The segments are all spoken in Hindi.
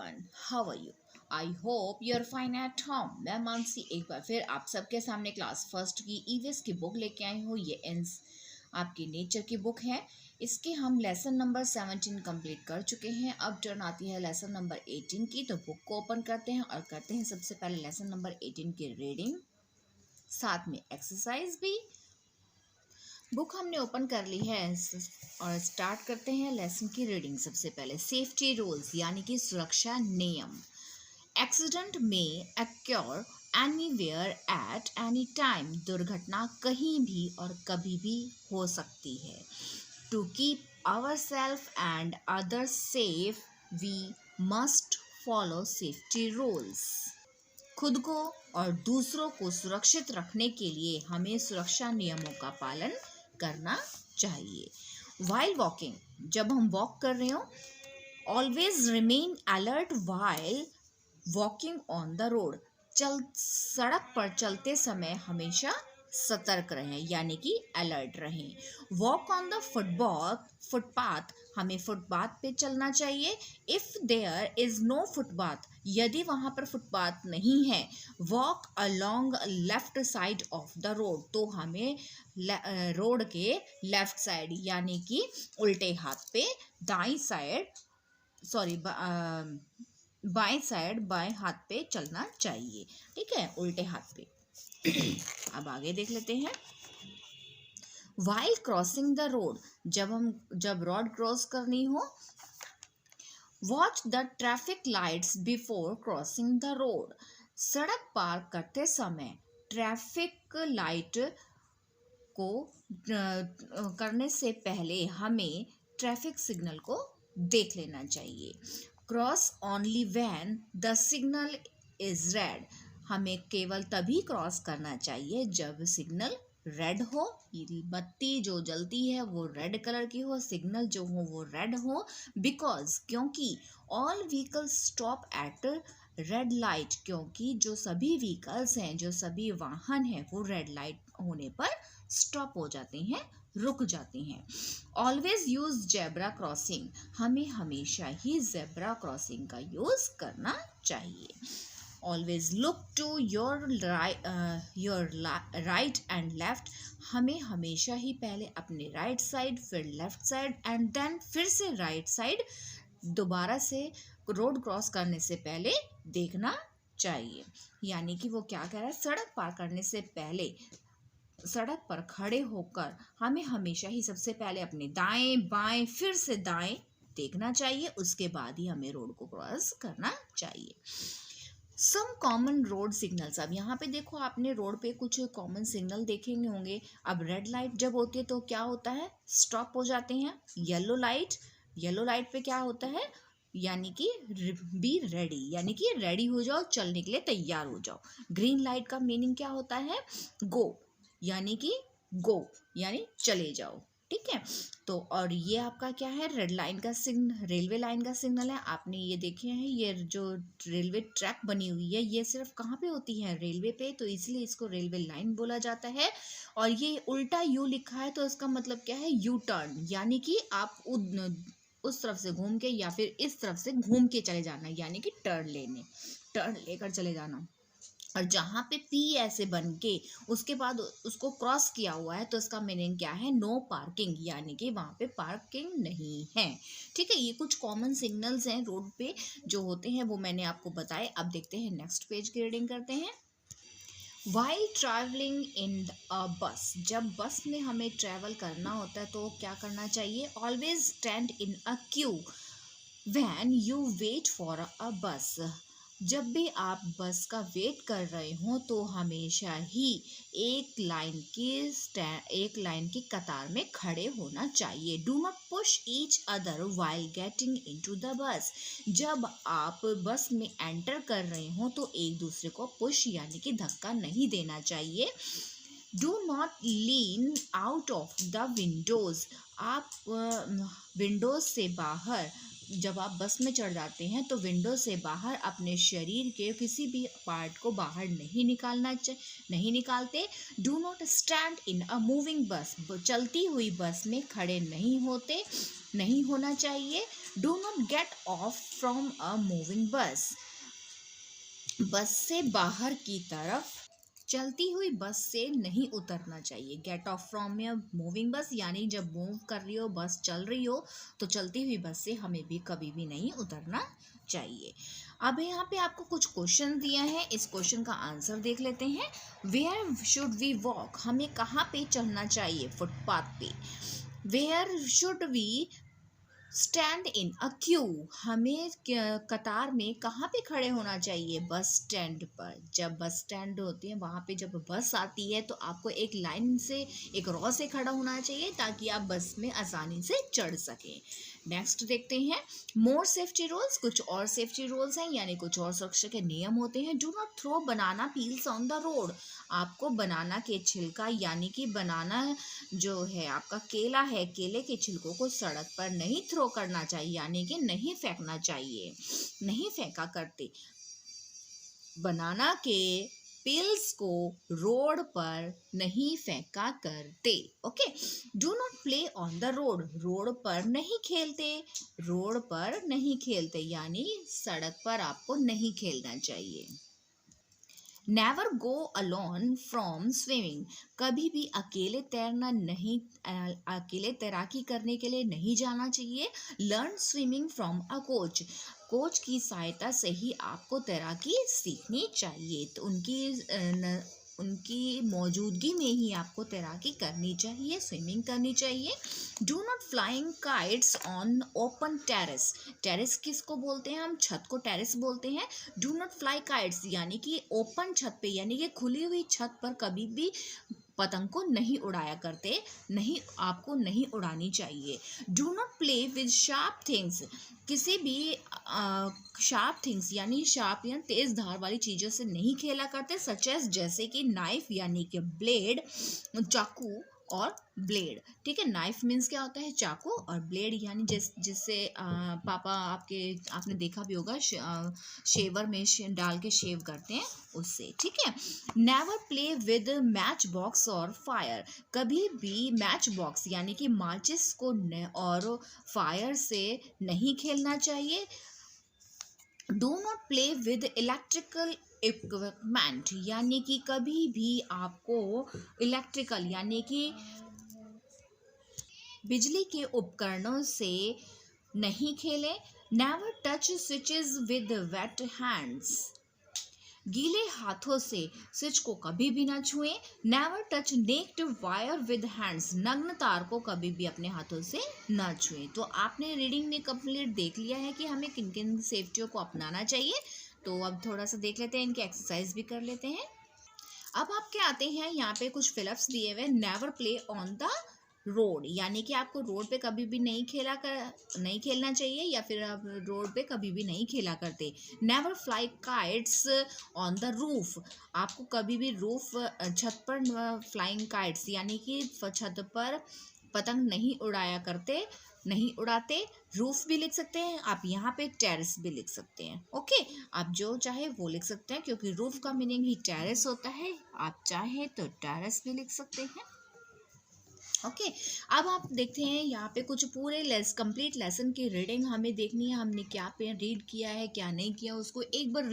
everyone, how are you? I hope you're fine at home. मैं मानसी एक बार फिर आप सबके सामने क्लास फर्स्ट की ईवीएस की बुक लेके आई हूँ। ये आपकी नेचर की बुक है। इसके हम लेसन नंबर 17 कंप्लीट कर चुके हैं। अब टर्न आती है लेसन नंबर 18 की। तो बुक को ओपन करते हैं और करते हैं सबसे पहले लेसन नंबर 18 की रीडिंग, साथ में एक्सरसाइज भी। बुक हमने ओपन कर ली है और स्टार्ट करते हैं लेसन की रीडिंग। सबसे पहले सेफ्टी रूल्स यानी कि सुरक्षा नियम। एक्सीडेंट में occur anywhere at any time. दुर्घटना कहीं भी और कभी भी हो सकती है। To keep our self and others safe we must follow safety rules. खुद को और दूसरों को सुरक्षित रखने के लिए हमें सुरक्षा नियमों का पालन करना चाहिए। वाइल वॉकिंग, जब हम वॉक कर रहे हो, always remain alert while walking on the road. सड़क पर चलते समय हमेशा सतर्क रहें यानी कि अलर्ट रहें। वॉक ऑन द फुटपाथ, हमें फुटपाथ पे चलना चाहिए। If there is no footpath, यदि वहां पर फुटपाथ नहीं है। Walk along left side of the road, तो हमें रोड के लेफ्ट साइड यानी कि उल्टे हाथ पे दाई साइड बाएं साइड बाएं हाथ पे चलना चाहिए। ठीक है, उल्टे हाथ पे। अब आगे देख लेते हैं। वाइल क्रॉसिंग द रोड, जब रोड क्रॉस करनी हो। Watch the traffic lights before crossing the road. सड़क पार करते समय ट्रैफिक लाइट को करने से पहले हमें ट्रैफिक सिग्नल को देख लेना चाहिए। Cross only when the signal is red, हमें केवल तभी क्रॉस करना चाहिए जब सिग्नल रेड हो। बत्ती जो जलती है वो रेड कलर की हो, सिग्नल जो हो वो रेड हो। बिकॉज, क्योंकि all vehicles stop at red light, क्योंकि जो सभी व्हीकल्स हैं, जो सभी वाहन हैं, वो रेड लाइट होने पर स्टॉप हो जाते हैं, रुक जाते हैं। ऑलवेज यूज जेब्रा क्रॉसिंग, हमें हमेशा ही जेब्रा क्रॉसिंग का यूज करना चाहिए। Always look to your right and left, हमें हमेशा ही पहले अपने राइट साइड, फिर लेफ्ट साइड एंड देन फिर से राइट साइड, दोबारा से रोड क्रॉस करने से पहले देखना चाहिए। यानी कि वो क्या कह रहा है, सड़क पार करने से पहले सड़क पर खड़े होकर हमें हमेशा ही सबसे पहले अपने दाएं बाएं फिर से दाएं देखना चाहिए, उसके बाद ही हमें रोड को क्रॉस करना चाहिए। सम कॉमन रोड सिग्नल्स, अब यहाँ पे देखो आपने रोड पे कुछ कॉमन सिग्नल देखे होंगे। अब रेड लाइट जब होती है तो क्या होता है, स्टॉप हो जाते हैं। येलो लाइट पे क्या होता है, यानी कि बी रेडी, यानी कि रेडी हो जाओ, चलने के लिए तैयार हो जाओ। ग्रीन लाइट का मीनिंग क्या होता है, गो, यानी कि गो यानी चले जाओ। ठीक है, तो और ये आपका क्या है, रेड लाइन का सिग्नल, रेलवे लाइन का सिग्नल है। आपने ये देखे हैं, ये जो रेलवे ट्रैक बनी हुई है ये सिर्फ कहाँ पे होती है, रेलवे पे, तो इसलिए इसको रेलवे लाइन बोला जाता है। और ये उल्टा यू लिखा है तो इसका मतलब क्या है, यू टर्न, यानी कि आप उस तरफ से घूम के या फिर इस तरफ से घूम के चले जाना, यानी कि टर्न लेकर चले जाना। और जहाँ पे पी ऐसे बन के उसके बाद उसको क्रॉस किया हुआ है तो इसका मीनिंग क्या है, नो पार्किंग, यानी कि वहाँ पे पार्किंग नहीं है। ठीक है, ये कुछ कॉमन सिग्नल्स हैं रोड पे जो होते हैं, वो मैंने आपको बताए। अब देखते हैं नेक्स्ट पेज की रीडिंग करते हैं। While travelling in a bus, जब बस में हमें ट्रैवल करना होता है तो क्या करना चाहिए, always stand in a queue when you wait for a bus. जब भी आप बस का वेट कर रहे हो तो हमेशा ही एक लाइन की कतार में खड़े होना चाहिए। Do not push each other while getting into the bus, जब आप बस में एंटर कर रहे हो तो एक दूसरे को पुश यानी कि धक्का नहीं देना चाहिए। Do not lean out of the Windows, आप विंडोज से बाहर जब आप बस में चढ़ जाते हैं तो विंडो से बाहर अपने शरीर के किसी भी पार्ट को बाहर नहीं निकालते। Do not stand in a moving बस, चलती हुई बस में खड़े नहीं होना चाहिए। Do not gate off from a moving बस, बस से बाहर की तरफ चलती हुई बस से नहीं उतरना चाहिए। Get off from a moving bus यानी जब मूव कर रही हो, बस चल रही हो, तो चलती हुई बस से हमें भी कभी भी नहीं उतरना चाहिए। अब यहाँ पे आपको कुछ क्वेश्चन दिया है, इस क्वेश्चन का आंसर देख लेते हैं। वेयर शुड वी वॉक, हमें कहाँ पे चलना चाहिए? फुटपाथ पे। Where should we stand in a queue, हमें कतार में कहाँ पे खड़े होना चाहिए? बस स्टैंड पर। जब बस स्टैंड होती है वहाँ पे जब बस आती है तो आपको एक लाइन से, एक रॉ से खड़ा होना चाहिए ताकि आप बस में आसानी से चढ़ सकें। नेक्स्ट देखते हैं मोर सेफ्टी रूल्स, कुछ और सेफ्टी रूल्स हैं यानी कुछ और सुरक्षा के नियम होते हैं। Do not throw banana peels on the road, आपको बनाना के छिलका यानी कि बनाना जो है आपका केला है, केले के छिलकों को सड़क पर नहीं थ्रो करना चाहिए यानी कि नहीं फेंकना चाहिए, नहीं फेंका करते। बनाना के पिल्स को रोड पर नहीं फेंका करते। Okay, do not play on the road, road पर नहीं खेलते, रोड पर नहीं खेलते यानी सड़क पर आपको नहीं खेलना चाहिए। Never go alone from swimming, कभी भी अकेले तैरना नहीं, अकेले तैराकी करने के लिए नहीं जाना चाहिए। Learn swimming from a coach, coach की सहायता से ही आपको तैराकी सीखनी चाहिए। तो उनकी मौजूदगी में ही आपको तैराकी करनी चाहिए, स्विमिंग करनी चाहिए। Do not flying kites on open terrace, terrace किसको बोलते हैं? हम छत को टेरेस बोलते हैं। डू नॉट फ्लाई काइट्स यानी कि ओपन छत पे यानी कि खुली हुई छत पर कभी भी पतंग को नहीं उड़ाया करते, नहीं, आपको नहीं उड़ानी चाहिए। Do not play with sharp things, किसी भी शार्प थिंग्स यानी शार्प या तेज धार वाली चीज़ों से नहीं खेला करते। सच एज जैसे कि नाइफ यानी कि ब्लेड, चाकू और ब्लेड। ठीक है, नाइफ मीन्स क्या होता है? चाकू, और ब्लेड यानी जिससे पापा आपने देखा भी होगा शेवर में डाल के शेव करते हैं, उससे। ठीक है, never play with match box और फायर, कभी भी मैच बॉक्स यानी कि माचिस को और फायर से नहीं खेलना चाहिए। Do not play with electrical equipment यानी कि कभी भी आपको इलेक्ट्रिकल यानी कि बिजली के उपकरणों से नहीं खेलें। Never touch switches with wet hands, गीले हाथों से स्विच को कभी भी ना छुएं। Never touch naked wire with hands, नग्न तार को कभी भी अपने हाथों से ना छुएं। तो आपने रीडिंग में कंप्लीट देख लिया है कि हमें किन किन सेफ्टियों को अपनाना चाहिए। तो अब थोड़ा सा देख लेते हैं, इनकी एक्सरसाइज भी कर लेते हैं। अब आपके आते हैं यहाँ पे कुछ फिलअप्स दिए हुए। Never play on the road यानी कि आपको रोड पे कभी भी नहीं खेलना चाहिए या फिर आप रोड पे कभी भी नहीं खेला करते। Never fly kites on the roof, आपको कभी भी छत पर फ्लाइंग काइट्स यानी कि छत पर पतंग नहीं उड़ाते। रूफ भी लिख सकते हैं आप, यहाँ पे टेरेस भी लिख सकते हैं। ओके, आप जो चाहे वो लिख सकते हैं क्योंकि रूफ का मीनिंग ही टेरेस होता है। आप चाहे तो टेरेस भी लिख सकते हैं। ओके, अब आप देखते हैं यहाँ पे कुछ पूरे कंप्लीट लेसन की रीडिंग हमें देखनी है। हमने क्या पे रीड किया है, क्या नहीं किया, उसको एक बार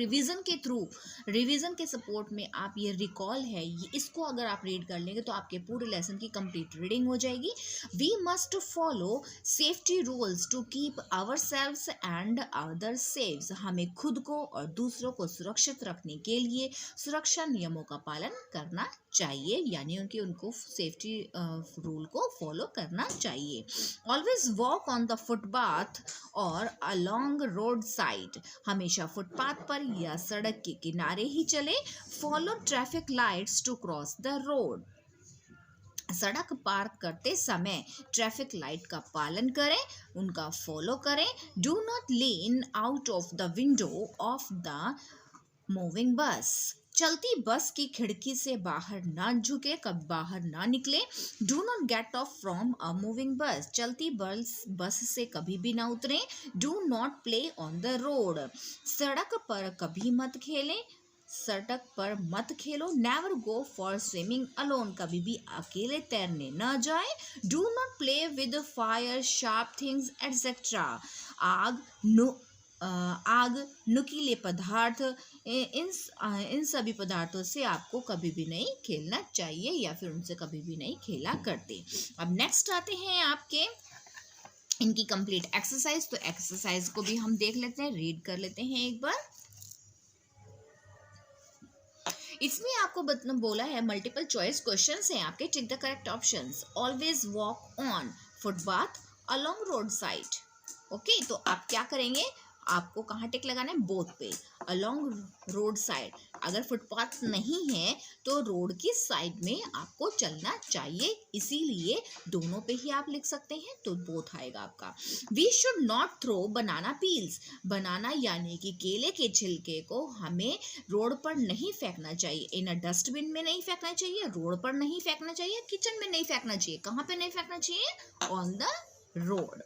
रिवीजन के सपोर्ट में आप ये रिकॉल है इसको अगर आप रीड कर लेंगे तो आपके पूरे लेसन की कंप्लीट रीडिंग हो जाएगी। We must follow safety rules to keep our selves and other saves, हमें खुद को और दूसरों को सुरक्षित रखने के लिए सुरक्षा नियमों का पालन करना चाहिए यानी उनको सेफ्टी रूल को फॉलो करना चाहिए। Always walk on the footpath और अलोंग रोड साइड, हमेशा फुटपाथ पर या सड़क के किनारे ही चले। Follow traffic lights to cross the road, सड़क पार करते समय ट्रैफिक लाइट का पालन करें, उनका फॉलो करें। Do not lean out of the window of the moving बस, चलती बस की खिड़की से बाहर ना झुके, कभी बाहर ना निकले। Do not gate off from a moving बस, चलती बस से कभी भी ना उतरे। Do not play on the road, सड़क पर कभी मत खेलें, सड़क पर मत खेलो। Never go for swimming alone, कभी भी अकेले तैरने न जाए। Do not play with fire, sharp things etcetera, आग आग, नुकीले पदार्थ, इन सभी पदार्थों से आपको कभी भी नहीं खेलना चाहिए या फिर उनसे कभी भी नहीं खेला करते। अब नेक्स्ट आते हैं आपके इनकी कंप्लीट एक्सरसाइज। तो एक्सरसाइज को भी हम देख लेते हैं, रीड कर लेते हैं एक बार। इसमें आपको बोला है मल्टीपल चॉइस क्वेश्चंस हैं आपके, tick the correct options. Always walk on footpath along road side. Okay, तो आप क्या करेंगे, आपको कहाँ टिक लगाना है, बोथ पे। अलोंग रोड साइड, अगर फुटपाथ नहीं है तो रोड की साइड में आपको चलना चाहिए, इसीलिए दोनों पे ही आप लिख सकते हैं, तो बोथ आएगा आपका। We should not throw banana peels, banana यानी कि केले के छिलके को हमें रोड पर नहीं फेंकना चाहिए। इन अ डस्टबिन में नहीं फेंकना चाहिए, रोड पर नहीं फेंकना चाहिए, किचन में नहीं फेंकना चाहिए। कहाँ पे नहीं फेंकना चाहिए, on the road.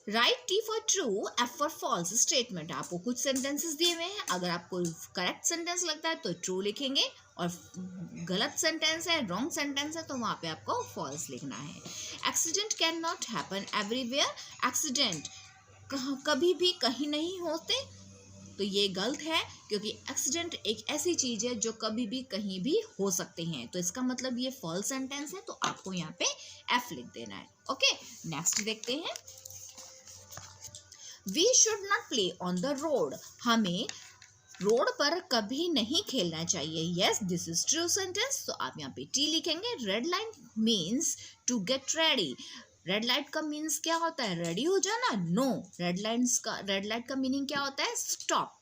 Right T for true, F for false statement. आपको कुछ सेंटेंसेस दिए हुए हैं, अगर आपको करेक्ट सेंटेंस लगता है तो ट्रू लिखेंगे, और गलत सेंटेंस है, रॉन्ग सेंटेंस है, तो वहाँ पे आपको फॉल्स लिखना है। Accident can not happen everywhere, accident कभी भी कहीं नहीं होते, तो ये गलत है, क्योंकि एक्सीडेंट एक ऐसी चीज है जो कभी भी कहीं भी हो सकते हैं, तो इसका मतलब ये फॉल्स सेंटेंस है, तो आपको यहाँ पे एफ लिख देना है। ओके, नेक्स्ट देखते हैं। We should not play on the road, हमें रोड पर कभी नहीं खेलना चाहिए। Yes, this is true sentence, तो आप यहाँ पे टी लिखेंगे। Red light means to get ready, red light का मीन्स क्या होता है, रेडी हो जाना। नो, रेड लाइट का मीनिंग क्या होता है, स्टॉप।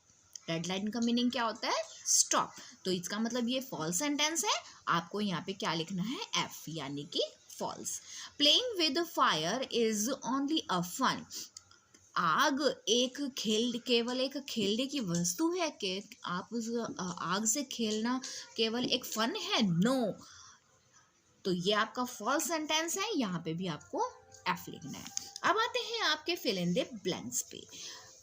रेड लाइट का मीनिंग क्या होता है, स्टॉप, तो इसका मतलब ये फॉल्स सेंटेंस है, आपको यहाँ पे क्या लिखना है, एफ, यानी कि false. Playing with fire is only a fun, आग केवल एक खेलने की वस्तु है कि आप उस आग से खेलना केवल एक फन है। नो, तो ये आपका फॉल्स सेंटेंस है, यहाँ पे भी आपको एफ लिखना है। अब आते हैं आपके फिल इन द ब्लैंक्स पे।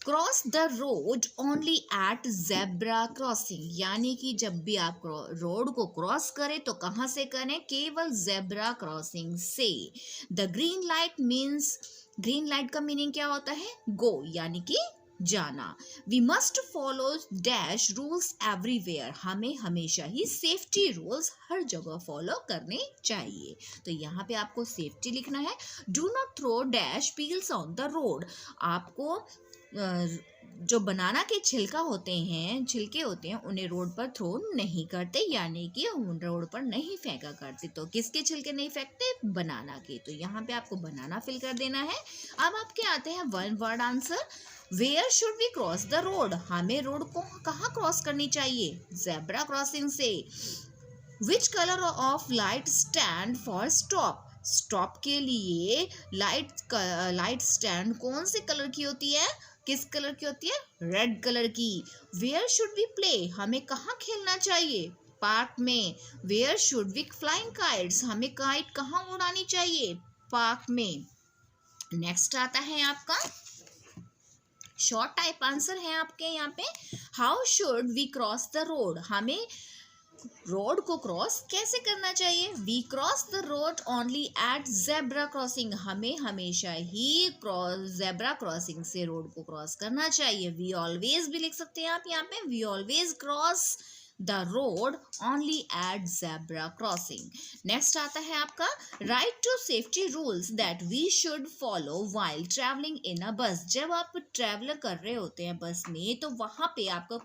Cross the road only at zebra crossing, यानी कि जब भी आप रोड को क्रॉस करें तो कहाँ से करें, केवल जेब्रा क्रॉसिंग से। The green light means, green light का मीनिंग क्या होता है, गो, यानी कि जाना। We must follow dash rules everywhere, हमें हमेशा ही सेफ्टी रूल्स हर जगह फॉलो करने चाहिए, तो यहाँ पे आपको सेफ्टी लिखना है। Do not throw dash peels on the road, आपको जो बनाना के छिलके होते हैं उन्हें रोड पर थ्रो नहीं करते, यानी कि रोड पर नहीं फेंका करते। तो किसके छिलके नहीं फेंकते, बनाना के, तो यहाँ पे आपको बनाना फिल कर देना है। अब आपके आते हैं one word answer. Where should we cross the road, हमें रोड को कहाँ क्रॉस करनी चाहिए, जेब्रा क्रॉसिंग से। Which colour of light stand for stop, stop के लिए लाइट स्टैंड कौन से कलर की होती है, किस कलर की होती है, रेड कलर की। वेयर शुड वी प्ले, हमें कहाँ खेलना चाहिए, पार्क में। Where should we flying kites, हमें काइट कहाँ उड़ानी चाहिए, पार्क में। नेक्स्ट आता है आपका शॉर्ट टाइप आंसर है आपके यहाँ पे। How should we cross the road, हमें रोड को क्रॉस कैसे करना चाहिए। We cross the road only at zebra crossing, हमें हमेशा ही जेब्रा क्रॉसिंग से रोड को क्रॉस करना चाहिए। वी ऑलवेज भी लिख सकते हैं आप यहाँ पे, we always cross the road only at zebra crossing. Next आता है आपका right to safety rules that we should follow while travelling in a bus, जब आप ट्रैवल कर रहे होते हैं बस में, तो वहाँ पे आपका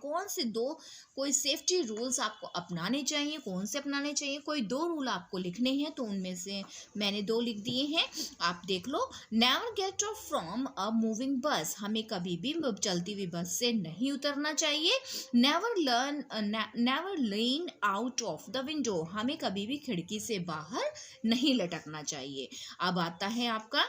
कोई सेफ्टी रूल्स आपको अपनाने चाहिए, कौन से अपनाने चाहिए, कोई 2 रूल आपको लिखने हैं, तो उनमें से मैंने 2 लिख दिए हैं, आप देख लो। Never get off from a moving bus, हमें कभी भी चलती हुई बस से नहीं उतरना चाहिए। Never lean out of the window, हमें कभी भी खिड़की से बाहर नहीं लटकना चाहिए। अब आता है आपका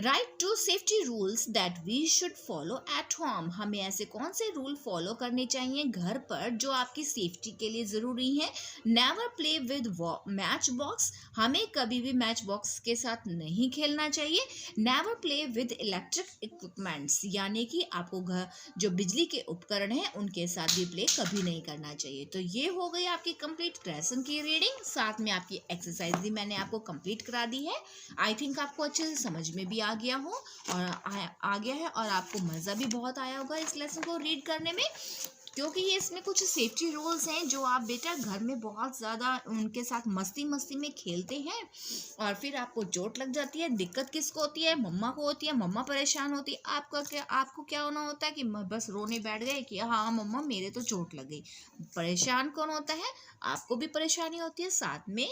right to safety rules that we should follow at home, हमें ऐसे कौन से रूल फॉलो करने चाहिए घर पर जो आपकी सेफ्टी के लिए ज़रूरी है। Never play with match box, हमें कभी भी मैच बॉक्स के साथ नहीं खेलना चाहिए। Never play with electric equipments, यानी कि आपको घर जो बिजली के उपकरण हैं उनके साथ भी प्ले कभी नहीं करना चाहिए। तो ये हो गई आपकी कंप्लीट लेसन की रीडिंग, साथ में आपकी एक्सरसाइज भी मैंने आपको कंप्लीट करा दी है। आई थिंक आपको अच्छे से समझ में भी आ गया हो और आ गया है, और आपको मज़ा भी बहुत आया होगा इस लेसन को रीड करने में, क्योंकि ये इसमें कुछ सेफ्टी रूल्स हैं जो आप बेटा घर में बहुत ज़्यादा उनके साथ मस्ती मस्ती में खेलते हैं और फिर आपको चोट लग जाती है। दिक्कत किसको होती है? मम्मा को होती है, मम्मा परेशान होती है। आपको क्या होना होता है कि बस रोने बैठ गए कि हाँ मम्मा मेरे तो चोट लग गई। परेशान कौन होता है? आपको भी परेशानी होती है साथ में,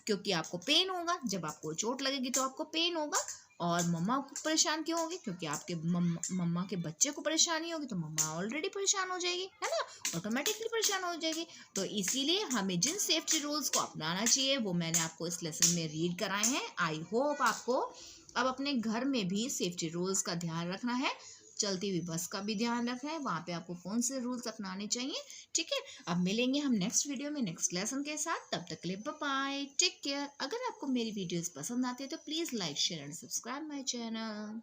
क्योंकि आपको पेन होगा। जब आपको चोट लगेगी तो आपको पेन होगा। और मम्मा को परेशान क्यों होगी? क्योंकि आपके मम्मा के बच्चे को परेशानी होगी तो मम्मा ऑलरेडी परेशान हो जाएगी, है ना, ऑटोमेटिकली परेशान हो जाएगी। तो इसीलिए हमें जिन सेफ्टी रूल्स को अपनाना चाहिए वो मैंने आपको इस लेसन में रीड कराए हैं। आई होप आपको अब अपने घर में भी सेफ्टी रूल्स का ध्यान रखना है। चलती हुई बस का भी ध्यान रखना है, वहाँ पे आपको कौन से रूल्स अपनाने चाहिए। ठीक है, अब मिलेंगे हम नेक्स्ट वीडियो में नेक्स्ट लेसन के साथ। तब तक के लिए बाय बाय, टेक केयर। अगर आपको मेरी वीडियोस पसंद आती है तो please like share and subscribe my channel.